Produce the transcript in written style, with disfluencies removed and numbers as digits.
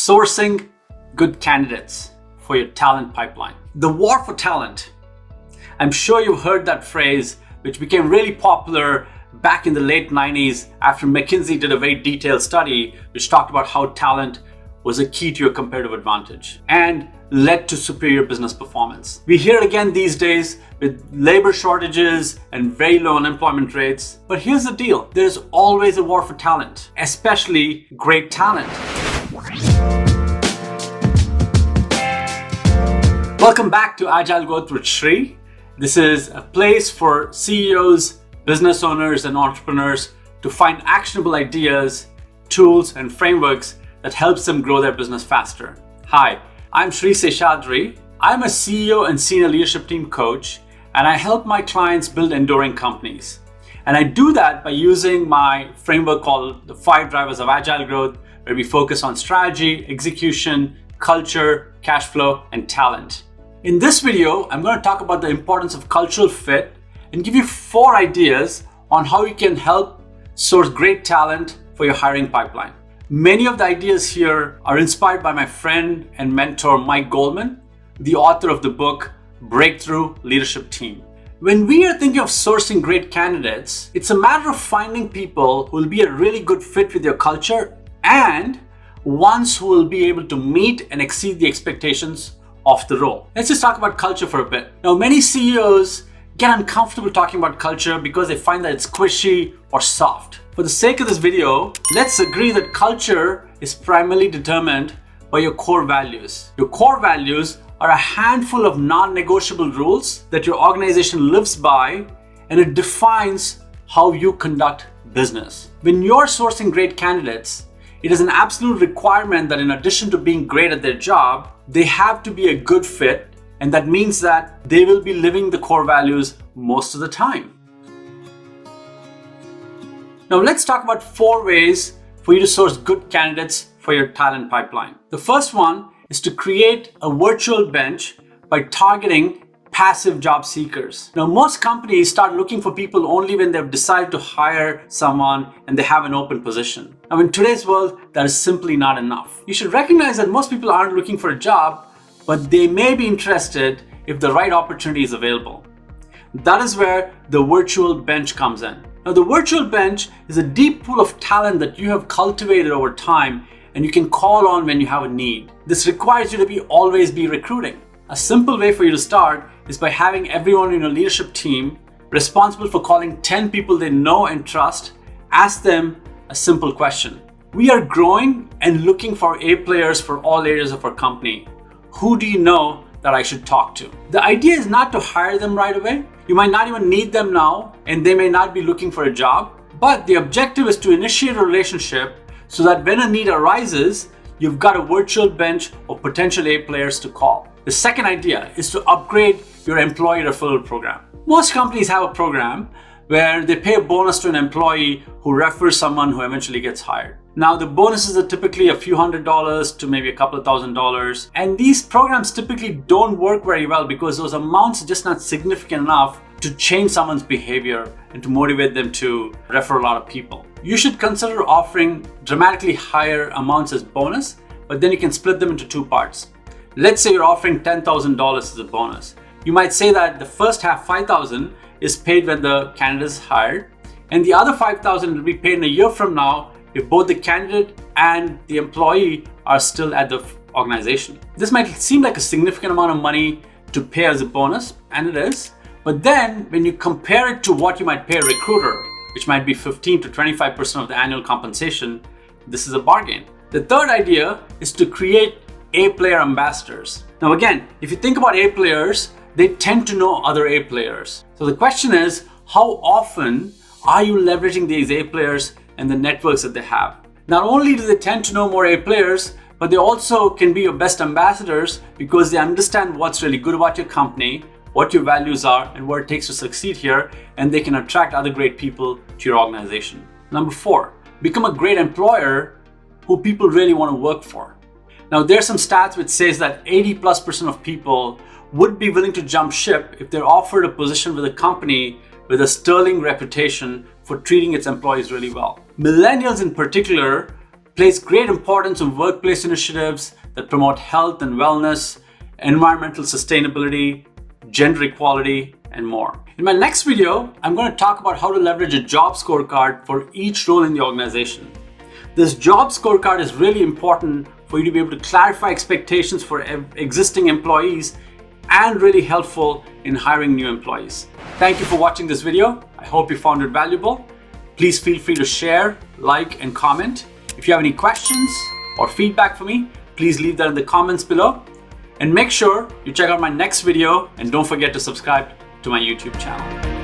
sourcing good candidates for your talent pipeline. The war for talent. I'm sure you've heard that phrase, which became really popular back in the late 90s after McKinsey did a very detailed study which talked about how talent was a key to your competitive advantage and led to superior business performance. We hear it again these days with labor shortages and very low unemployment rates. But here's the deal, there's always a war for talent, especially great talent. Welcome back to Agile Growth with Shri. This is a place for CEOs, business owners, and entrepreneurs to find actionable ideas, tools, and frameworks that helps them grow their business faster. Hi, I'm Shri Seshadri. I'm a CEO and senior leadership team coach, and I help my clients build enduring companies. And I do that by using my framework called the 5 Drivers of Agile Growth, where we focus on strategy, execution, culture, cash flow, and talent. In this video, I'm going to talk about the importance of cultural fit and give you 4 ideas on how you can help source great talent for your hiring pipeline. Many of the ideas here are inspired by my friend and mentor, Mike Goldman, the author of the book, Breakthrough Leadership Team. When we are thinking of sourcing great candidates, it's a matter of finding people who will be a really good fit with your culture and ones who will be able to meet and exceed the expectations of the role. Let's just talk about culture for a bit. Now, many CEOs get uncomfortable talking about culture because they find that it's squishy or soft. For the sake of this video, let's agree that culture is primarily determined by your core values. Your core values are a handful of non-negotiable rules that your organization lives by, and it defines how you conduct business. When you're sourcing great candidates, it is an absolute requirement that in addition to being great at their job, they have to be a good fit, and that means that they will be living the core values most of the time. Now let's talk about 4 ways for you to source good candidates for your talent pipeline. The first one is to create a virtual bench by targeting passive job seekers. Now, most companies start looking for people only when they've decided to hire someone and they have an open position. Now, in today's world, that is simply not enough. You should recognize that most people aren't looking for a job, but they may be interested if the right opportunity is available. That is where the virtual bench comes in. Now, the virtual bench is a deep pool of talent that you have cultivated over time and you can call on when you have a need. This requires you to always be recruiting. A simple way for you to start is by having everyone in your leadership team responsible for calling 10 people they know and trust. Ask them a simple question. We are growing and looking for A players for all areas of our company. Who do you know that I should talk to? The idea is not to hire them right away. You might not even need them now, and they may not be looking for a job. But the objective is to initiate a relationship so that when a need arises, you've got a virtual bench of potential A players to call. The second idea is to upgrade your employee referral program. Most companies have a program where they pay a bonus to an employee who refers someone who eventually gets hired. Now, the bonuses are typically a few $100s to maybe a couple of $1,000s. And these programs typically don't work very well because those amounts are just not significant enough to change someone's behavior and to motivate them to refer a lot of people. You should consider offering dramatically higher amounts as bonus, but then you can split them into 2 parts. Let's say you're offering $10,000 as a bonus. You might say that the first half, $5,000, is paid when the candidate is hired, and the other $5,000 will be paid in a year from now if both the candidate and the employee are still at the organization. This might seem like a significant amount of money to pay as a bonus, and it is, but then when you compare it to what you might pay a recruiter, which might be 15 to 25% of the annual compensation, this is a bargain. The third idea is to create A-player ambassadors. Now again, if you think about A players, they tend to know other A players. So the question is, how often are you leveraging these A players and the networks that they have? Not only do they tend to know more A players, but they also can be your best ambassadors because they understand what's really good about your company, what your values are, and what it takes to succeed here, and they can attract other great people to your organization. Number 4, become a great employer who people really want to work for. Now, there's some stats which says that 80+% of people would be willing to jump ship if they're offered a position with a company with a sterling reputation for treating its employees really well. Millennials in particular place great importance on workplace initiatives that promote health and wellness, environmental sustainability, gender equality, and more. In my next video, I'm going to talk about how to leverage a job scorecard for each role in the organization. This job scorecard is really important for you to be able to clarify expectations for existing employees and really helpful in hiring new employees. Thank you for watching this video. I hope you found it valuable. Please feel free to share, like, and comment. If you have any questions or feedback for me, please leave that in the comments below. And make sure you check out my next video and don't forget to subscribe to my YouTube channel.